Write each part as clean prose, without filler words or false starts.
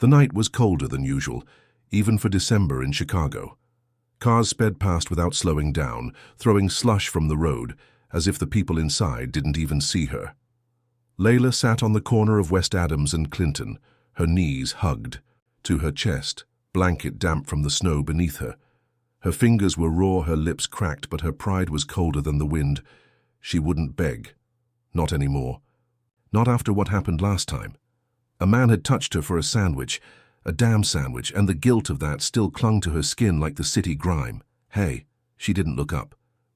The night was colder than usual, even for December in Chicago. Cars sped past without slowing down, throwing slush from the road, as if the people inside didn't even see her. Layla sat on the corner of West Adams and Clinton, her knees hugged to her chest, blanket damp from the snow beneath her. Her fingers were raw, her lips cracked, but her pride was colder than the wind. She wouldn't beg. Not anymore. Not after what happened last time. A man had touched her for a sandwich, a damn sandwich, and the guilt of that still clung to her skin like the city grime. Hey, she didn't look up.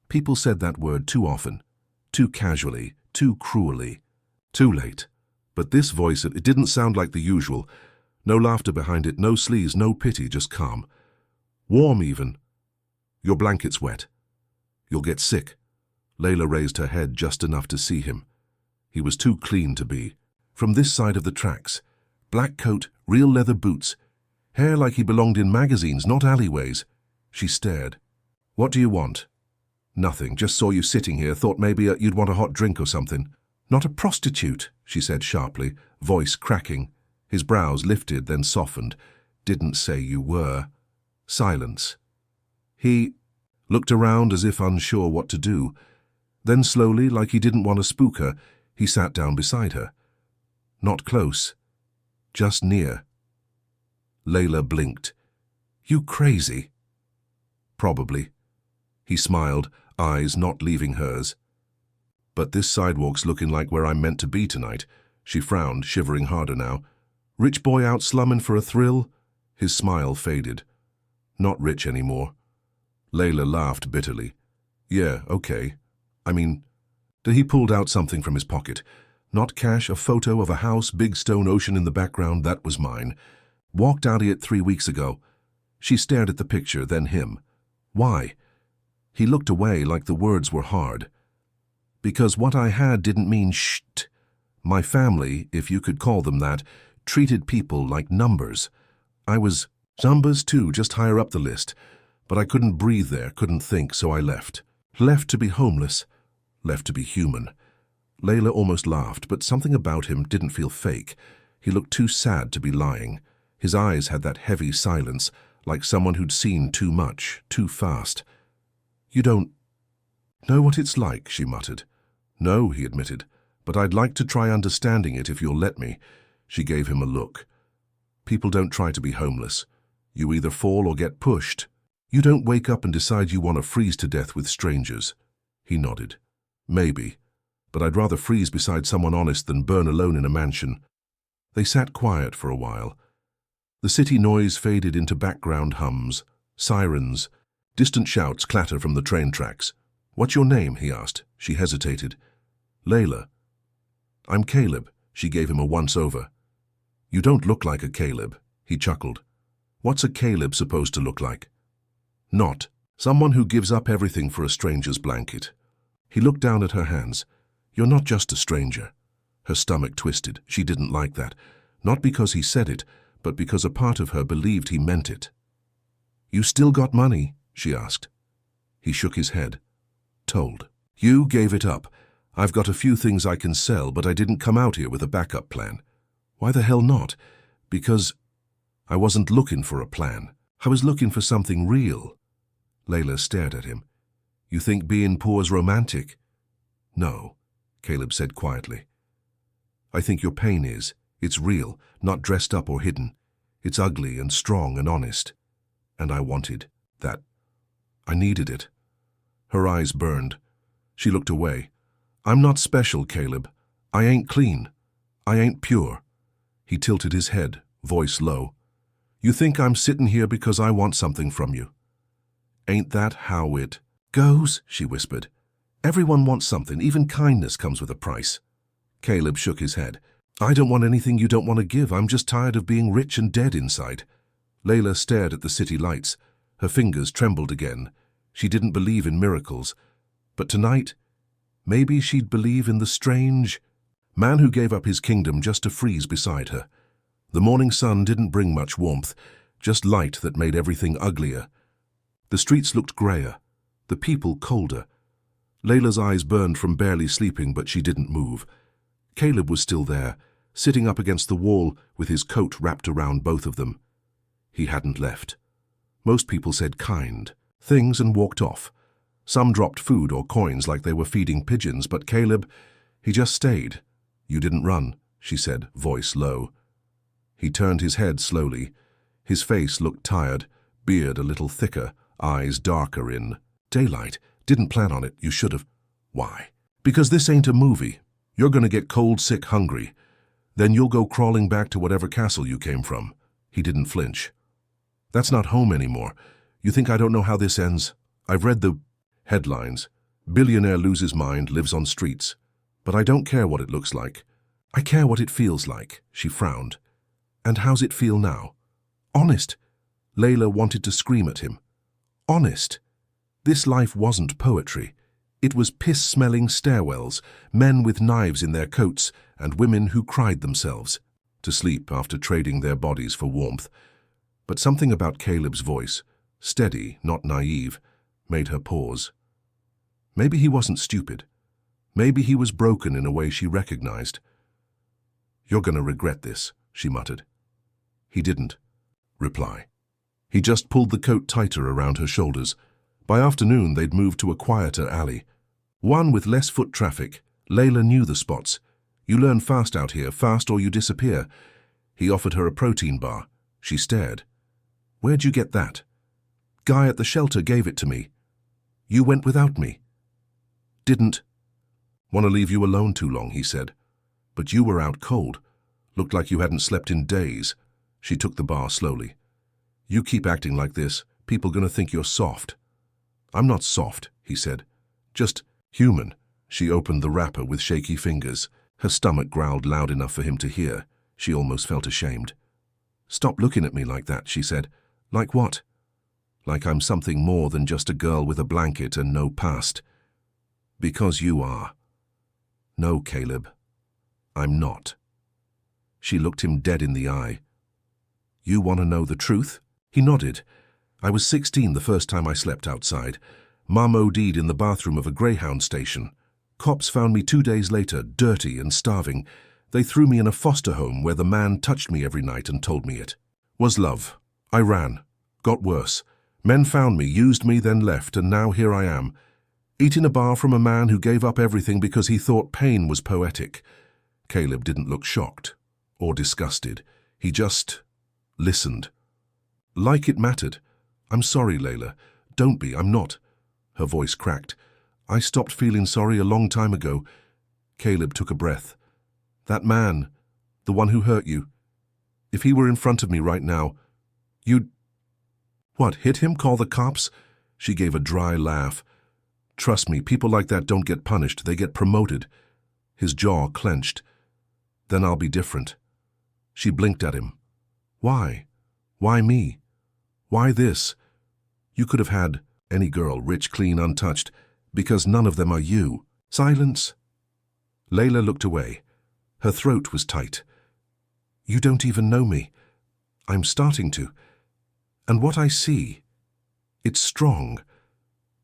People said that word too often, too casually, too cruelly. Too late. But this voice, it didn't sound like the usual. No laughter behind it, no sleaze, no pity, just calm. Warm even. Your blanket's wet. You'll get sick. Layla raised her head just enough to see him. He was too clean to be. From this side of the tracks. Black coat, real leather boots. Hair like he belonged in magazines, not alleyways. She stared. What do you want? Nothing, just saw you sitting here, thought maybe you'd want a hot drink or something. Not a prostitute, she said sharply, voice cracking. His brows lifted, then softened. Didn't say you were. Silence. He looked around as if unsure what to do. Then slowly, like he didn't want to spook her, he sat down beside her. Not close. Just near. Layla blinked. You crazy? Probably. He smiled, eyes not leaving hers. But this sidewalk's looking like where I'm meant to be tonight. She frowned, shivering harder now. Rich boy out slumming for a thrill? His smile faded. Not rich anymore. Layla laughed bitterly. Yeah, okay. He pulled out something from his pocket. Not cash, a photo of a house, big stone ocean in the background, that was mine. Walked out of it 3 weeks ago. She stared at the picture, then him. Why? He looked away like the words were hard. Because what I had didn't mean shht. My family, if you could call them that, treated people like numbers. I was numbers too, just higher up the list. But I couldn't breathe there, couldn't think, so I left. Left to be homeless. Left to be human. Layla almost laughed, but something about him didn't feel fake. He looked too sad to be lying. His eyes had that heavy silence, like someone who'd seen too much, too fast. You don't know what it's like, she muttered. No, he admitted, but I'd like to try understanding it if you'll let me. She gave him a look. People don't try to be homeless. You either fall or get pushed. You don't wake up and decide you want to freeze to death with strangers. He nodded. Maybe, but I'd rather freeze beside someone honest than burn alone in a mansion. They sat quiet for a while. The city noise faded into background hums, sirens, distant shouts clatter from the train tracks. What's your name? He asked. She hesitated. Layla. I'm Caleb. She gave him a once-over. You don't look like a Caleb. He chuckled. What's a Caleb supposed to look like? Not someone who gives up everything for a stranger's blanket. He looked down at her hands. You're not just a stranger. Her stomach twisted. She didn't like that. Not because he said it, but because a part of her believed he meant it. You still got money? She asked. He shook his head. Told. You gave it up. I've got a few things I can sell, but I didn't come out here with a backup plan. Why the hell not? Because I wasn't looking for a plan. I was looking for something real. Layla stared at him. You think being poor's romantic? No, Caleb said quietly. I think your pain is. It's real, not dressed up or hidden. It's ugly and strong and honest. And I wanted that. I needed it. Her eyes burned. She looked away. I'm not special, Caleb. I ain't clean. I ain't pure. He tilted his head, voice low. You think I'm sitting here because I want something from you. Ain't that how it goes? She whispered. Everyone wants something, even kindness comes with a price. Caleb shook his head. I don't want anything you don't want to give. I'm just tired of being rich and dead inside. Layla stared at the city lights. Her fingers trembled again. She didn't believe in miracles. But tonight, maybe she'd believe in the strange man who gave up his kingdom just to freeze beside her. The morning sun didn't bring much warmth, just light that made everything uglier. The streets looked grayer, the people colder. Layla's eyes burned from barely sleeping, but she didn't move. Caleb was still there, sitting up against the wall with his coat wrapped around both of them. He hadn't left. Most people said kind things and walked off. Some dropped food or coins like they were feeding pigeons, but Caleb, he just stayed. "You didn't run," she said, voice low. He turned his head slowly. His face looked tired, beard a little thicker, eyes darker in daylight. "Didn't plan on it, you should have." "Why?" "Because this ain't a movie. You're gonna get cold, sick, hungry. Then you'll go crawling back to whatever castle you came from." He didn't flinch. "That's not home anymore. You think I don't know how this ends? I've read the headlines. Billionaire loses mind, lives on streets. But I don't care what it looks like. I care what it feels like," she frowned. "And how's it feel now?" "Honest." Layla wanted to scream at him. "Honest. This life wasn't poetry. It was piss-smelling stairwells, men with knives in their coats, and women who cried themselves to sleep after trading their bodies for warmth." But something about Caleb's voice, steady, not naive, made her pause. Maybe he wasn't stupid. Maybe he was broken in a way she recognized. "You're gonna regret this," she muttered. He didn't reply. He just pulled the coat tighter around her shoulders. By afternoon, they'd moved to a quieter alley, one with less foot traffic. Layla knew the spots. "You learn fast out here, fast or you disappear." He offered her a protein bar. She stared. "Where'd you get that?" "Guy at the shelter gave it to me." "You went without me?" "Didn't want to leave you alone too long," he said. "But you were out cold. Looked like you hadn't slept in days." She took the bar slowly. "You keep acting like this, people gonna think you're soft." "I'm not soft," he said. "Just human." She opened the wrapper with shaky fingers. Her stomach growled loud enough for him to hear. She almost felt ashamed. "Stop looking at me like that," she said. "Like what?" "Like I'm something more than just a girl with a blanket and no past." "Because you are." "No, Caleb. I'm not." She looked him dead in the eye. "You want to know the truth?" He nodded. "I was 16 the first time I slept outside. Mum OD'd in the bathroom of a Greyhound station. Cops found me 2 days later, dirty and starving. They threw me in a foster home where the man touched me every night and told me it was love. I ran. Got worse. Men found me, used me, then left, and now here I am, eating a bar from a man who gave up everything because he thought pain was poetic." Caleb didn't look shocked or disgusted. He just listened. "Like it mattered. I'm sorry, Layla. Don't be, I'm not." Her voice cracked. "I stopped feeling sorry a long time ago." Caleb took a breath. "That man, the one who hurt you, if he were in front of me right now, you'd—" "What, hit him? Call the cops?" She gave a dry laugh. "Trust me, people like that don't get punished, they get promoted." His jaw clenched. "Then I'll be different." She blinked at him. "Why? Why me? Why this? You could have had any girl, rich, clean, untouched, because none of them are you." Silence. Layla looked away. Her throat was tight. "You don't even know me. I'm starting to. And what I see, it's strong.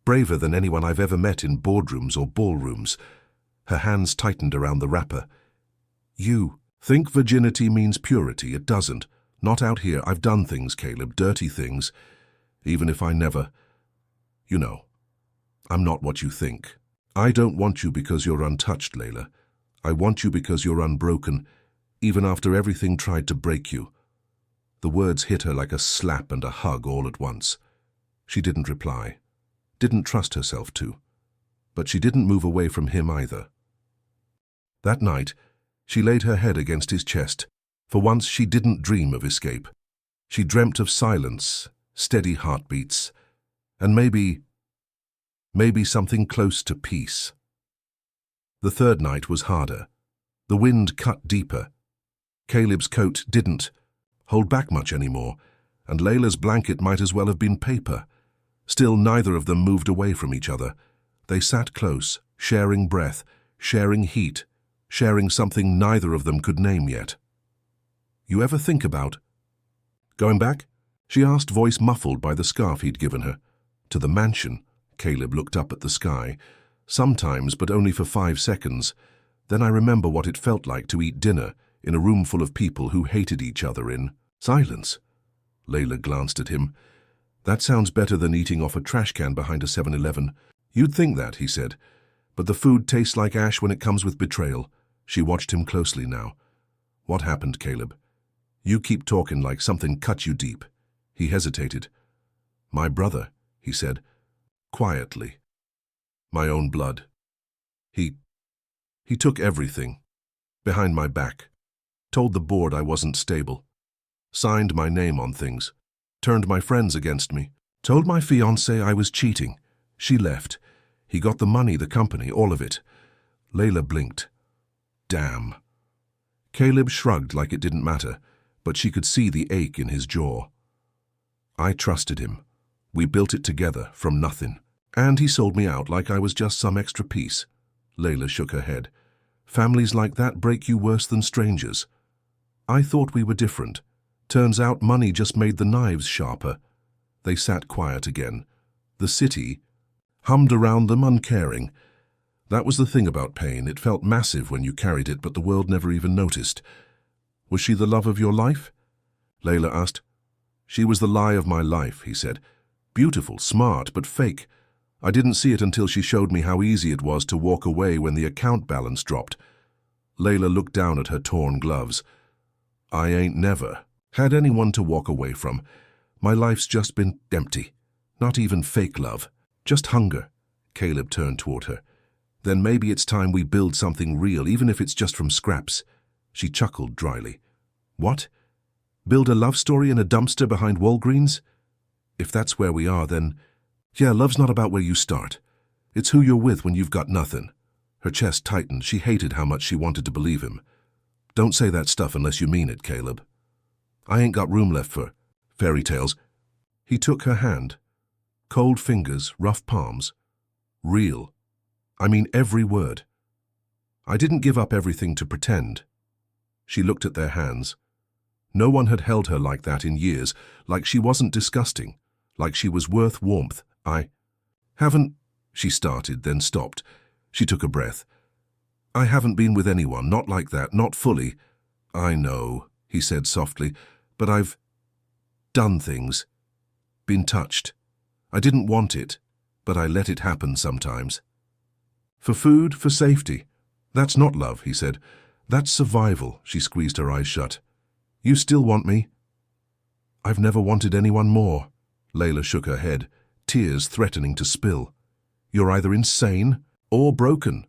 Braver than anyone I've ever met in boardrooms or ballrooms." Her hands tightened around the wrapper. "You think virginity means purity. It doesn't. Not out here. I've done things, Caleb, dirty things. Even if I never... You know, I'm not what you think. I don't want you because you're untouched, Layla. I want you because you're unbroken, even after everything tried to break you." The words hit her like a slap and a hug all at once. She didn't reply, didn't trust herself to, but she didn't move away from him either. That night, she laid her head against his chest. For once, she didn't dream of escape. She dreamt of silence, steady heartbeats, and maybe something close to peace. The third night was harder. The wind cut deeper. Caleb's coat didn't hold back much anymore, and Layla's blanket might as well have been paper. Still, neither of them moved away from each other. They sat close, sharing breath, sharing heat, sharing something neither of them could name yet. "You ever think about going back?" she asked, voice muffled by the scarf he'd given her. "To the mansion?" Caleb looked up at the sky. "Sometimes, but only for 5 seconds. Then I remember what it felt like to eat dinner, in a room full of people who hated each other in silence. Layla glanced at him. That sounds better than eating off a trash can behind a 7-Eleven. You'd think that, he said. But the food tastes like ash when it comes with betrayal. She watched him closely now. What happened, Caleb? You keep talking like something cut you deep. He hesitated. My brother, he said, quietly. My own blood. He took everything. Behind my back. Told the board I wasn't stable. Signed my name on things. Turned my friends against me. Told my fiancée I was cheating. She left. He got the money, the company, all of it. Layla blinked. Damn. Caleb shrugged like it didn't matter, but she could see the ache in his jaw. I trusted him. We built it together from nothing. And he sold me out like I was just some extra piece. Layla shook her head. Families like that break you worse than strangers. I thought we were different. Turns out money just made the knives sharper. They sat quiet again. The city hummed around them, uncaring. That was the thing about pain. It felt massive when you carried it, but the world never even noticed. Was she the love of your life? Layla asked. She was the lie of my life, he said. Beautiful, smart, but fake. I didn't see it until she showed me how easy it was to walk away when the account balance dropped. Layla looked down at her torn gloves. I ain't never had anyone to walk away from. My life's just been empty. Not even fake love. Just hunger. Caleb turned toward her. Then maybe it's time we build something real, even if it's just from scraps. She chuckled dryly. What? Build a love story in a dumpster behind Walgreens? If that's where we are, then... Yeah, love's not about where you start. It's who you're with when you've got nothing. Her chest tightened. She hated how much she wanted to believe him. Don't say that stuff unless you mean it, Caleb. I ain't got room left for fairy tales. He took her hand. Cold fingers, rough palms. Real. I mean every word. I didn't give up everything to pretend. She looked at their hands. No one had held her like that in years, like she wasn't disgusting, like she was worth warmth. I haven't, she started, then stopped. She took a breath. I haven't been with anyone, not like that, not fully. I know, he said softly, but I've done things. Been touched. I didn't want it, but I let it happen sometimes. For food, for safety. That's not love, he said. That's survival, she squeezed her eyes shut. You still want me? I've never wanted anyone more. Layla shook her head, tears threatening to spill. You're either insane or broken.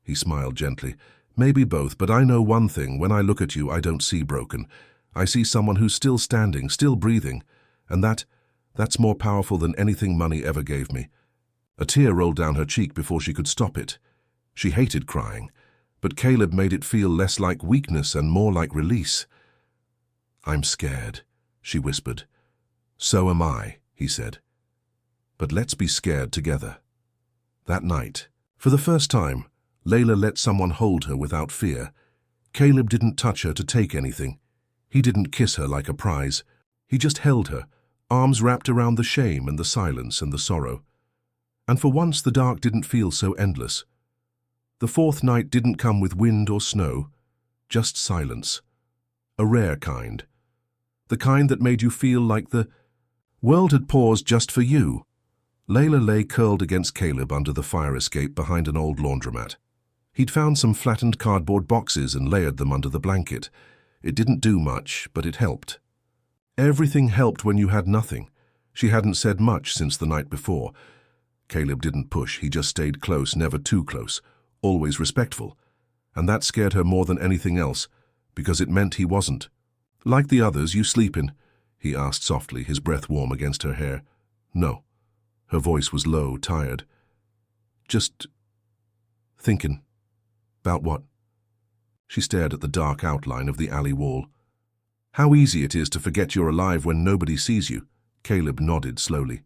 He smiled gently. Maybe both, but I know one thing. When I look at you, I don't see broken. I see someone who's still standing, still breathing. And that's more powerful than anything money ever gave me. A tear rolled down her cheek before she could stop it. She hated crying, but Caleb made it feel less like weakness and more like release. I'm scared, she whispered. So am I, he said. But let's be scared together. That night, for the first time, Layla let someone hold her without fear. Caleb didn't touch her to take anything. He didn't kiss her like a prize. He just held her, arms wrapped around the shame and the silence and the sorrow. And for once the dark didn't feel so endless. The fourth night didn't come with wind or snow, just silence. A rare kind. The kind that made you feel like the world had paused just for you. Layla lay curled against Caleb under the fire escape behind an old laundromat. He'd found some flattened cardboard boxes and layered them under the blanket. It didn't do much, but it helped. Everything helped when you had nothing. She hadn't said much since the night before. Caleb didn't push, he just stayed close, never too close, always respectful. And that scared her more than anything else, because it meant he wasn't. Like the others, you sleepin'? He asked softly, his breath warm against her hair. No. Her voice was low, tired. Just thinking. About what? She stared at the dark outline of the alley wall. How easy it is to forget you're alive when nobody sees you. Caleb nodded slowly.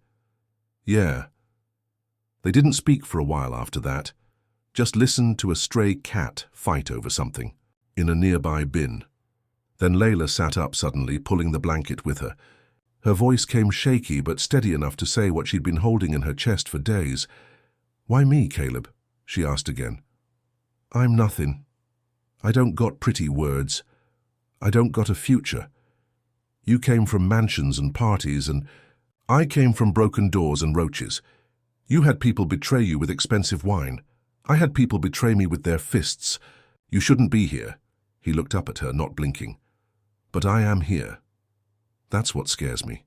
Yeah. They didn't speak for a while after that. Just listened to a stray cat fight over something in a nearby bin. Then Layla sat up suddenly, pulling the blanket with her. Her voice came shaky but steady enough to say what she'd been holding in her chest for days. Why me, Caleb? She asked again. I'm nothing. I don't got pretty words. I don't got a future. You came from mansions and parties, and I came from broken doors and roaches. You had people betray you with expensive wine. I had people betray me with their fists. You shouldn't be here." He looked up at her, not blinking. "But I am here. That's what scares me."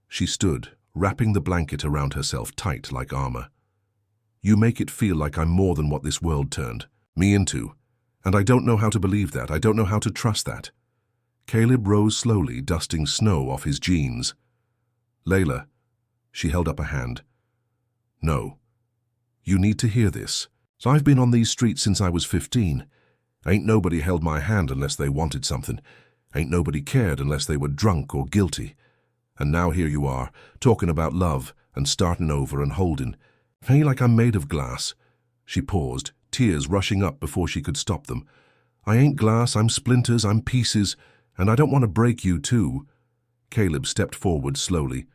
She stood, wrapping the blanket around herself tight like armor. "You make it feel like I'm more than what this world turned me into. And I don't know how to believe that. I don't know how to trust that." Caleb rose slowly, dusting snow off his jeans. "Layla," she held up a hand. "No. You need to hear this. I've been on these streets since I was 15. Ain't nobody held my hand unless they wanted something. Ain't nobody cared unless they were drunk or guilty. And now here you are, talking about love and starting over and holding. Ain't like I'm made of glass." She paused, tears rushing up before she could stop them. "I ain't glass, I'm splinters, I'm pieces, and I don't want to break you too." Caleb stepped forward slowly.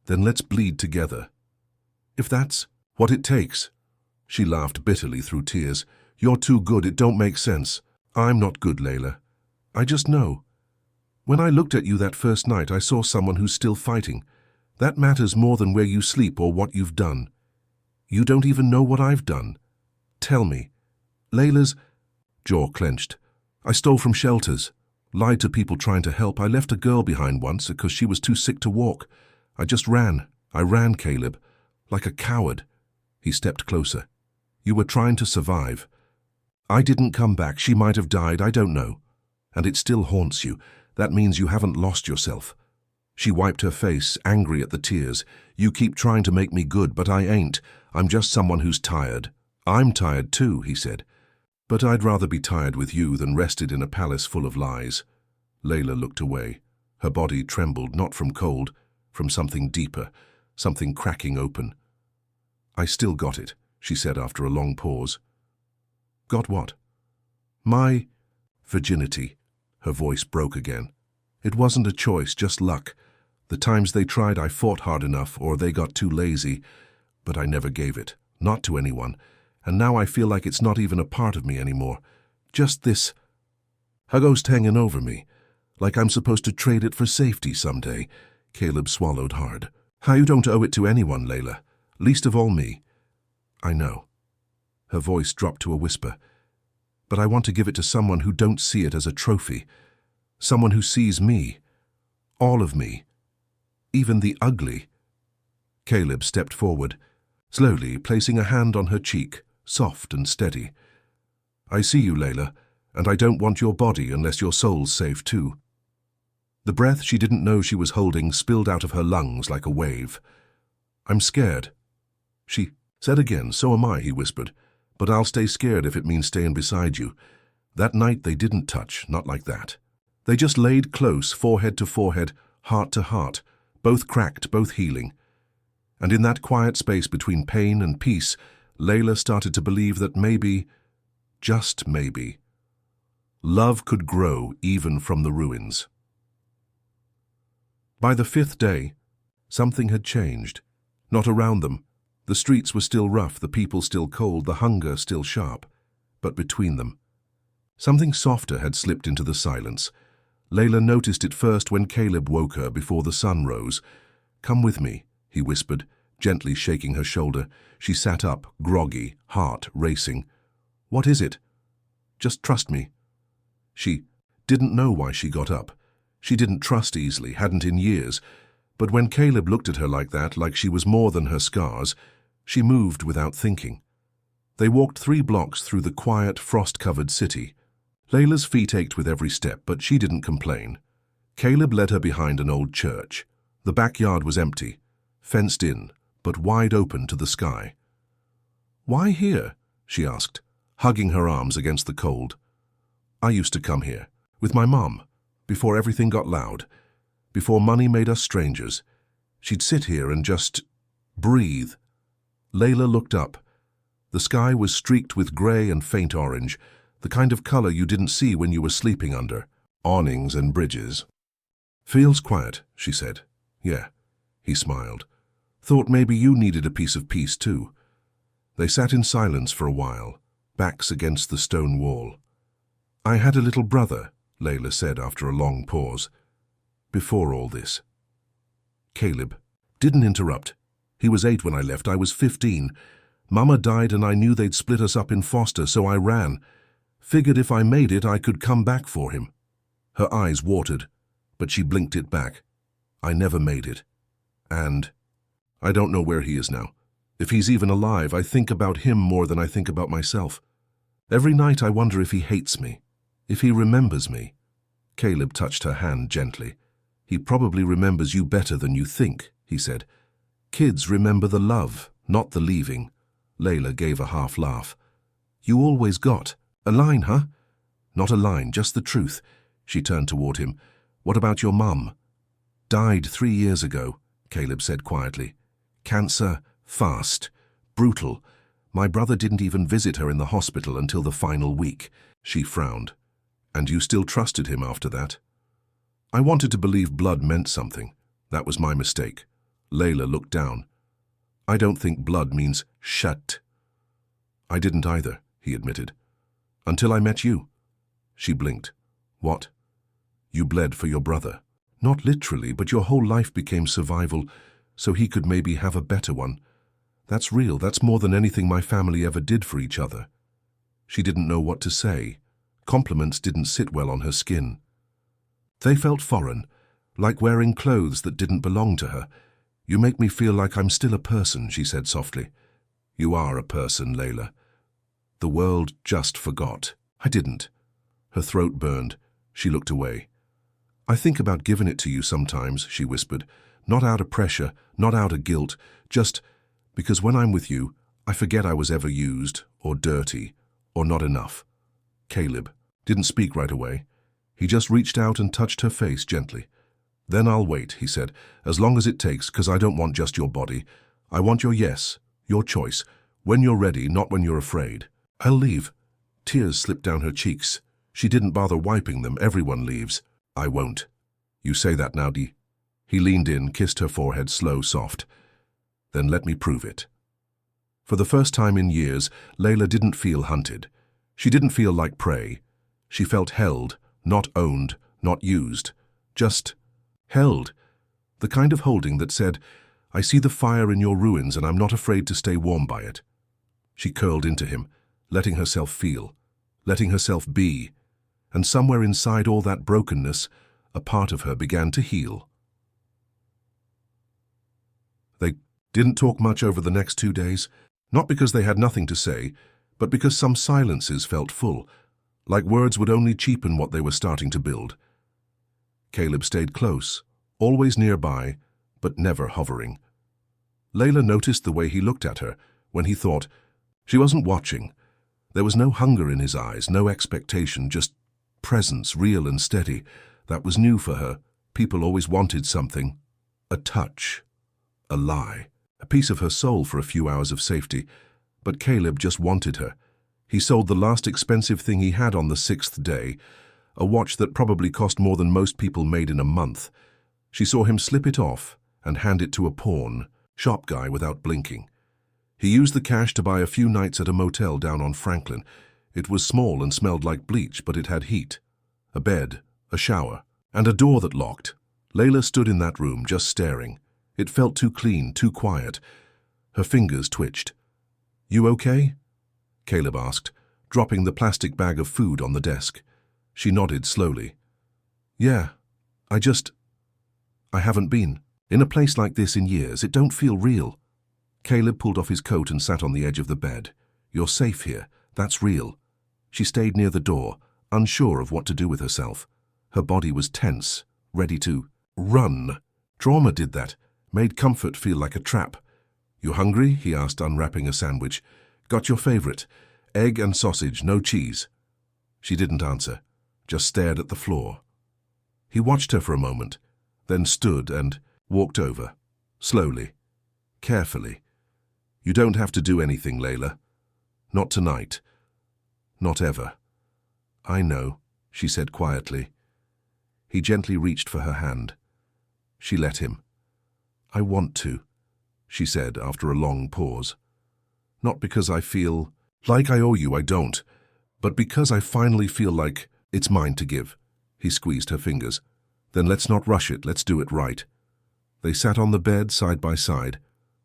"Then let's bleed together. If that's what it takes." She laughed bitterly through tears. "You're too good, it don't make sense. I'm not good, Layla. I just know. When I looked at you that first night, I saw someone who's still fighting. That matters more than where you sleep or what you've done. You don't even know what I've done. Tell me." Layla's jaw clenched. "I stole from shelters, lied to people trying to help. I left a girl behind once because she was too sick to walk. I just ran. I ran, Caleb, like a coward." He stepped closer. "You were trying to survive. I didn't come back. She might have died, I don't know. And it still haunts you. That means you haven't lost yourself." She wiped her face, angry at the tears. "You keep trying to make me good, but I ain't. I'm just someone who's tired." "I'm tired too," he said. "But I'd rather be tired with you than rested in a palace full of lies." Layla looked away. Her body trembled, not from cold, from something deeper, something cracking open. "I still got it," she said after a long pause. "Got what?" "My virginity." Her voice broke again. "It wasn't a choice, just luck. The times they tried, I fought hard enough, or they got too lazy. But I never gave it, not to anyone. And now I feel like it's not even a part of me anymore. Just this ghost hanging over me, like I'm supposed to trade it for safety someday." Caleb swallowed hard. "You don't owe it to anyone, Layla. Least of all me." "I know." Her voice dropped to a whisper. "But I want to give it to someone who don't see it as a trophy. Someone who sees me. All of me. Even the ugly." Caleb stepped forward, slowly placing a hand on her cheek, soft and steady. "I see you, Layla, and I don't want your body unless your soul's safe too." The breath she didn't know she was holding spilled out of her lungs like a wave. "I'm scared." She said again. "So am I," he whispered. "But I'll stay scared if it means staying beside you." That night they didn't touch, not like that. They just laid close, forehead to forehead, heart to heart, both cracked, both healing. And in that quiet space between pain and peace, Layla started to believe that maybe, just maybe, love could grow even from the ruins. By the 5th day, something had changed. Not around them. The streets were still rough, the people still cold, the hunger still sharp. But between them, something softer had slipped into the silence. Layla noticed it first when Caleb woke her before the sun rose. "Come with me," he whispered, gently shaking her shoulder. She sat up, groggy, heart racing. "What is it?" "Just trust me." She didn't know why she got up. She didn't trust easily, hadn't in years. But when Caleb looked at her like that, like she was more than her scars, she moved without thinking. They walked 3 blocks through the quiet, frost-covered city. Layla's feet ached with every step, but she didn't complain. Caleb led her behind an old church. The backyard was empty, fenced in, but wide open to the sky. "Why here?" she asked, hugging her arms against the cold. "I used to come here, with my mom, before everything got loud, before money made us strangers. She'd sit here and just breathe." Layla looked up. The sky was streaked with grey and faint orange, the kind of color you didn't see when you were sleeping under awnings and bridges. "Feels quiet," she said. "Yeah," he smiled. "Thought maybe you needed a piece of peace too." They sat in silence for a while, backs against the stone wall. "I had a little brother," Layla said after a long pause. Before all this. Caleb didn't interrupt. He was 8 when I left. I was 15. Mama died and I knew they'd split us up in foster, so I ran. Figured if I made it, I could come back for him. Her eyes watered, but she blinked it back. I never made it. And I don't know where he is now. If he's even alive, I think about him more than I think about myself. Every night I wonder if he hates me, if he remembers me. Caleb touched her hand gently. He probably remembers you better than you think, he said. Kids remember the love, not the leaving. Layla gave a half laugh. You always got a line, huh? Not a line, just the truth. She turned toward him. What about your mum? Died 3 years ago, Caleb said quietly. Cancer, fast, brutal. My brother didn't even visit her in the hospital until the final week. She frowned. And you still trusted him after that? I wanted to believe blood meant something. That was my mistake. Layla looked down. I don't think blood means shat. I didn't either, he admitted. Until I met you. She blinked. What? You bled for your brother. Not literally, but your whole life became survival, so he could maybe have a better one. That's real. That's more than anything my family ever did for each other. She didn't know what to say. Compliments didn't sit well on her skin. They felt foreign, like wearing clothes that didn't belong to her. You make me feel like I'm still a person, she said softly. You are a person, Layla. The world just forgot. I didn't. Her throat burned. She looked away. I think about giving it to you sometimes, she whispered. Not out of pressure, not out of guilt, just because when I'm with you, I forget I was ever used, or dirty, or not enough. Caleb didn't speak right away. He just reached out and touched her face gently. Then I'll wait, he said, as long as it takes, because I don't want just your body. I want your yes, your choice, when you're ready, not when you're afraid. I'll leave. Tears slipped down her cheeks. She didn't bother wiping them. Everyone leaves. I won't. You say that now, Dee. He leaned in, kissed her forehead, slow, soft. Then let me prove it. For the first time in years, Layla didn't feel hunted. She didn't feel like prey. She felt held, not owned, not used. Just held. The kind of holding that said, I see the fire in your ruins and I'm not afraid to stay warm by it. She curled into him, letting herself feel, letting herself be. And somewhere inside all that brokenness, a part of her began to heal. They didn't talk much over the next 2 days, not because they had nothing to say, but because some silences felt full, like words would only cheapen what they were starting to build. Caleb stayed close, always nearby, but never hovering. Layla noticed the way he looked at her when he thought. She wasn't watching. There was no hunger in his eyes, no expectation, just presence, real and steady. That was new for her. People always wanted something. A touch. A lie. A piece of her soul for a few hours of safety. But Caleb just wanted her. He sold the last expensive thing he had on the 6th day, a watch that probably cost more than most people made in a month. She saw him slip it off and hand it to a pawn shop guy without blinking. He used the cash to buy a few nights at a motel down on Franklin. It was small and smelled like bleach, but it had heat. A bed, a shower, and a door that locked. Layla stood in that room, just staring. It felt too clean, too quiet. Her fingers twitched. You okay? Caleb asked, dropping the plastic bag of food on the desk. She nodded slowly. Yeah, I haven't been in a place like this in years. It don't feel real. Caleb pulled off his coat and sat on the edge of the bed. You're safe here. That's real. She stayed near the door, unsure of what to do with herself. Her body was tense, ready to run. Trauma did that, made comfort feel like a trap. You hungry? He asked, unwrapping a sandwich. Got your favorite? Egg and sausage, no cheese. She didn't answer, just stared at the floor. He watched her for a moment, then stood and walked over, slowly, carefully. You don't have to do anything, Layla. Not tonight. Not ever. I know, she said quietly. He gently reached for her hand. She let him. I want to, she said after a long pause. Not because I feel like I owe you, I don't, but because I finally feel like it's mine to give. He squeezed her fingers. Then let's not rush it, let's do it right. They sat on the bed side by side,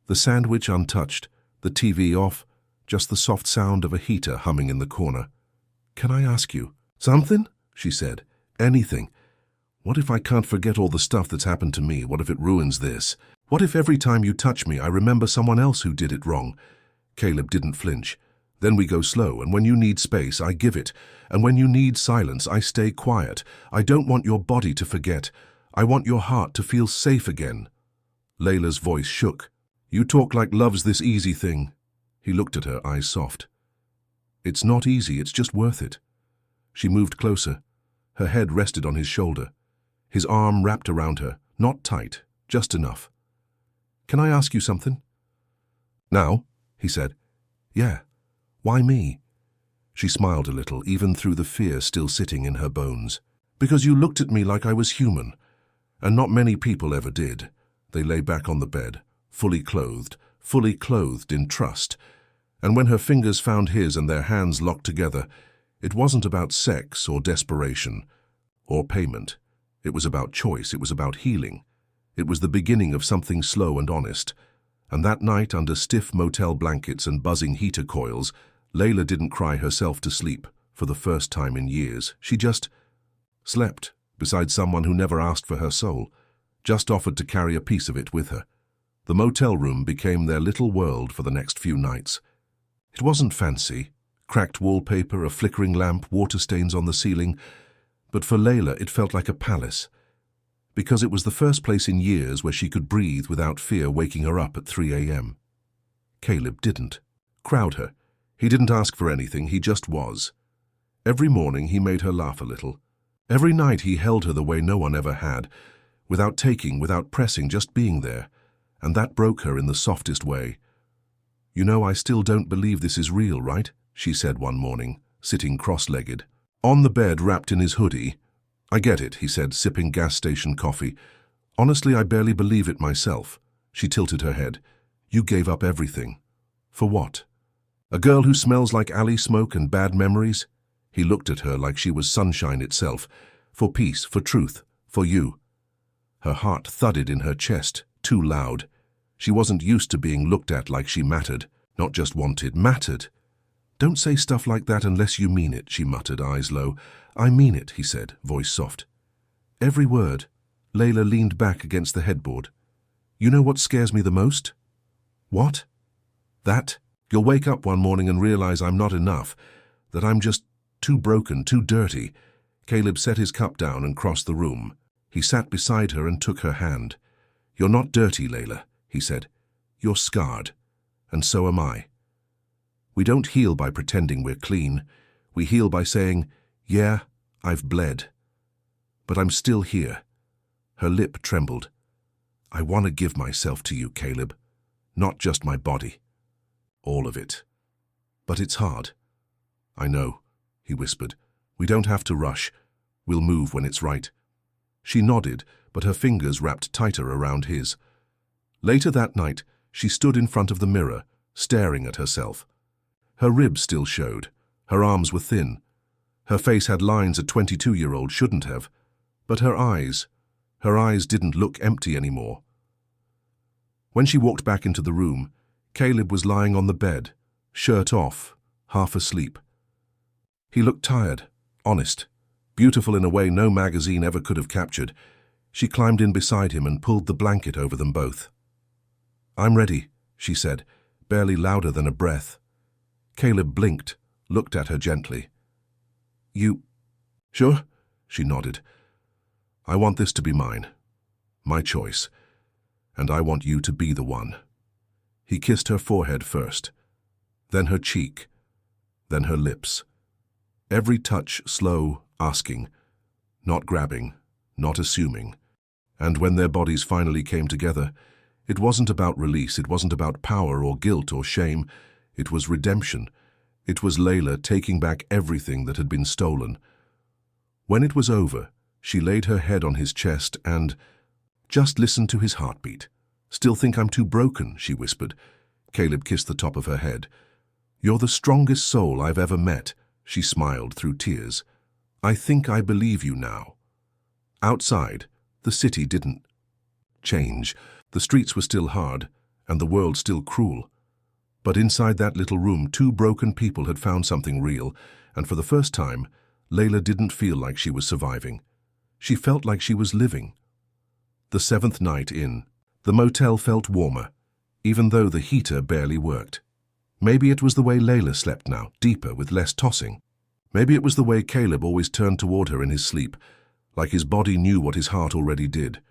the sandwich untouched, the TV off, just the soft sound of a heater humming in the corner. "Can I ask you something?" she said. "Anything. What if I can't forget all the stuff that's happened to me? What if it ruins this? What if every time you touch me I remember someone else who did it wrong?" Caleb didn't flinch. "Then we go slow, and when you need space, I give it. And when you need silence, I stay quiet. I don't want your body to forget. I want your heart to feel safe again." Layla's voice shook. "You talk like love's this easy thing." He looked at her, eyes soft. "It's not easy, it's just worth it." She moved closer. Her head rested on his shoulder. His arm wrapped around her, not tight, just enough. "Can I ask you something?" "Now?" he said. "Yeah. Why me?" She smiled a little, even through the fear still sitting in her bones. "Because you looked at me like I was human. And not many people ever did." They lay back on the bed, fully clothed in trust. And when her fingers found his and their hands locked together, it wasn't about sex or desperation or payment. It was about choice, it was about healing. It was the beginning of something slow and honest. And that night, under stiff motel blankets and buzzing heater coils, Layla didn't cry herself to sleep for the first time in years. She just slept beside someone who never asked for her soul, just offered to carry a piece of it with her. The motel room became their little world for the next few nights. It wasn't fancy, cracked wallpaper, a flickering lamp, water stains on the ceiling, but for Layla it felt like a palace, because it was the first place in years where she could breathe without fear waking her up at 3 a.m. Caleb didn't crowd her. He didn't ask for anything, he just was. Every morning he made her laugh a little. Every night he held her the way no one ever had, without taking, without pressing, just being there. And that broke her in the softest way. "You know, I still don't believe this is real, right?" she said one morning, sitting cross-legged, on the bed wrapped in his hoodie. "I get it," he said, sipping gas station coffee. "Honestly, I barely believe it myself." She tilted her head. "You gave up everything. For what? A girl who smells like alley smoke and bad memories?" He looked at her like she was sunshine itself. "For peace, for truth, for you." Her heart thudded in her chest, too loud. She wasn't used to being looked at like she mattered, not just wanted, mattered. "Don't say stuff like that unless you mean it," she muttered, eyes low. "I mean it," he said, voice soft. "Every word." Layla leaned back against the headboard. "You know what scares me the most?" "What?" "That you'll wake up one morning and realize I'm not enough, that I'm just too broken, too dirty." Caleb set his cup down and crossed the room. He sat beside her and took her hand. "You're not dirty, Layla," he said. "You're scarred. And so am I. We don't heal by pretending we're clean. We heal by saying, 'Yeah, I've bled. But I'm still here.'" Her lip trembled. "I want to give myself to you, Caleb. Not just my body. All of it. But it's hard." "I know," he whispered. "We don't have to rush. We'll move when it's right." She nodded, but her fingers wrapped tighter around his. Later that night, she stood in front of the mirror, staring at herself. Her ribs still showed. Her arms were thin. Her face had lines a 22-year-old shouldn't have. But her eyes didn't look empty anymore. When she walked back into the room, Caleb was lying on the bed, shirt off, half asleep. He looked tired, honest, beautiful in a way no magazine ever could have captured. She climbed in beside him and pulled the blanket over them both. "I'm ready," she said, barely louder than a breath. Caleb blinked, looked at her gently. "You sure?" She nodded. "I want this to be mine, my choice, and I want you to be the one." He kissed her forehead first, then her cheek, then her lips. Every touch slow, asking, not grabbing, not assuming. And when their bodies finally came together, it wasn't about release, it wasn't about power or guilt or shame. It was redemption. It was Layla taking back everything that had been stolen. When it was over, she laid her head on his chest and just listened to his heartbeat. "Still think I'm too broken," she whispered. Caleb kissed the top of her head. "You're the strongest soul I've ever met," she smiled through tears. "I think I believe you now." Outside, the city didn't change. The streets were still hard, and the world still cruel. But inside that little room, two broken people had found something real, and for the first time, Layla didn't feel like she was surviving. She felt like she was living. The seventh night in, the motel felt warmer, even though the heater barely worked. Maybe it was the way Layla slept now, deeper, with less tossing. Maybe it was the way Caleb always turned toward her in his sleep, like his body knew what his heart already did.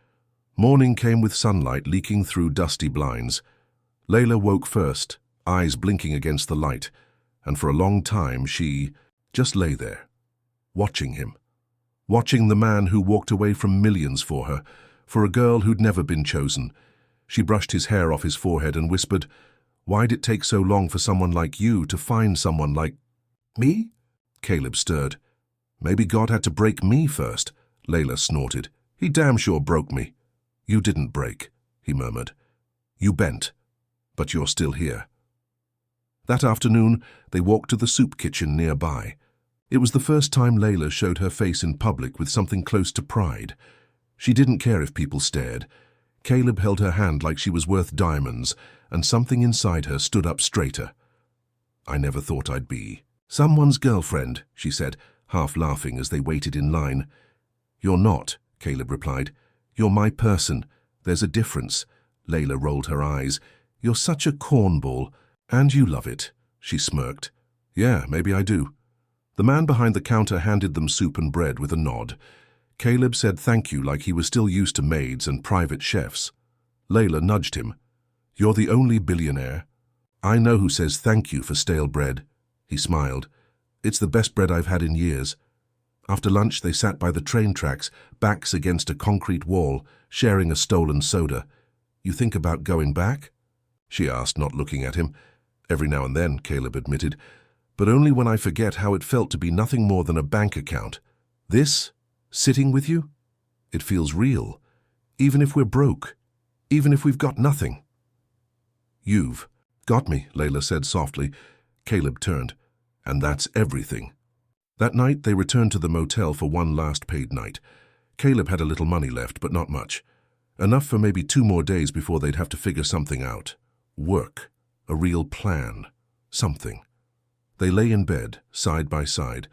Morning came with sunlight leaking through dusty blinds. Layla woke first, eyes blinking against the light, and for a long time she just lay there, watching him. Watching the man who walked away from millions for her, for a girl who'd never been chosen. She brushed his hair off his forehead and whispered, "Why'd it take so long for someone like you to find someone like me?" Caleb stirred. "Maybe God had to break me first," Layla snorted. "He damn sure broke me." "You didn't break," he murmured. "You bent, but you're still here." That afternoon, they walked to the soup kitchen nearby. It was the first time Layla showed her face in public with something close to pride. She didn't care if people stared. Caleb held her hand like she was worth diamonds, and something inside her stood up straighter. "I never thought I'd be someone's girlfriend," she said, half laughing as they waited in line. "You're not," Caleb replied. "You're my person. There's a difference." Layla rolled her eyes. "You're such a cornball, and you love it," she smirked. "Yeah, maybe I do." The man behind the counter handed them soup and bread with a nod. Caleb said thank you like he was still used to maids and private chefs. Layla nudged him. "You're the only billionaire I know who says thank you for stale bread." He smiled. "It's the best bread I've had in years." After lunch, they sat by the train tracks, backs against a concrete wall, sharing a stolen soda. "You think about going back?" she asked, not looking at him. "Every now and then," Caleb admitted, "but only when I forget how it felt to be nothing more than a bank account. This, sitting with you, it feels real, even if we're broke, even if we've got nothing." "You've got me," Layla said softly. Caleb turned. "And that's everything." That night, they returned to the motel for one last paid night. Caleb had a little money left, but not much. Enough for maybe 2 more days before they'd have to figure something out. Work. A real plan. Something. They lay in bed, side by side,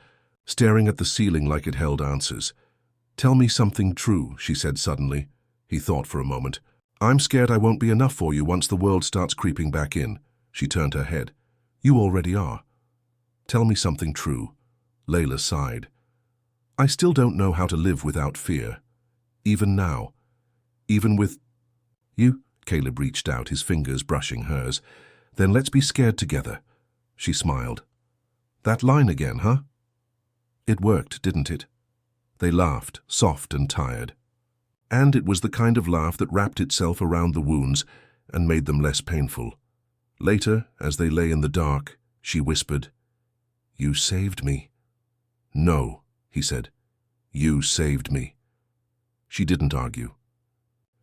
staring at the ceiling like it held answers. "Tell me something true," she said suddenly. He thought for a moment. "I'm scared I won't be enough for you once the world starts creeping back in." She turned her head. "You already are." "Tell me something true." Layla sighed. "I still don't know how to live without fear. Even now. Even with you." Caleb reached out, his fingers brushing hers. "Then let's be scared together." She smiled. "That line again, huh?" It worked, didn't it? They laughed, soft and tired. And it was the kind of laugh that wrapped itself around the wounds and made them less painful. Later, as they lay in the dark, she whispered, "You saved me." "No," he said. "You saved me." She didn't argue.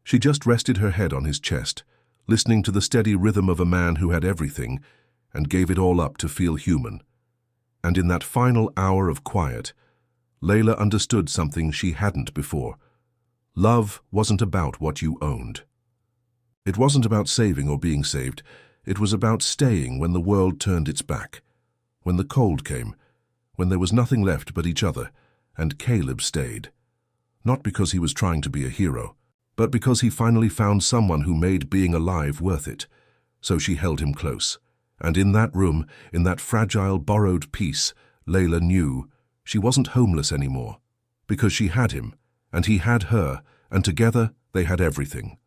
She just rested her head on his chest, listening to the steady rhythm of a man who had everything and gave it all up to feel human. And in that final hour of quiet, Layla understood something she hadn't before. Love wasn't about what you owned. It wasn't about saving or being saved. It was about staying when the world turned its back, when the cold came, when there was nothing left but each other, and Caleb stayed. Not because he was trying to be a hero, but because he finally found someone who made being alive worth it. So she held him close. And in that room, in that fragile, borrowed peace, Layla knew she wasn't homeless anymore, because she had him, and he had her, and together they had everything.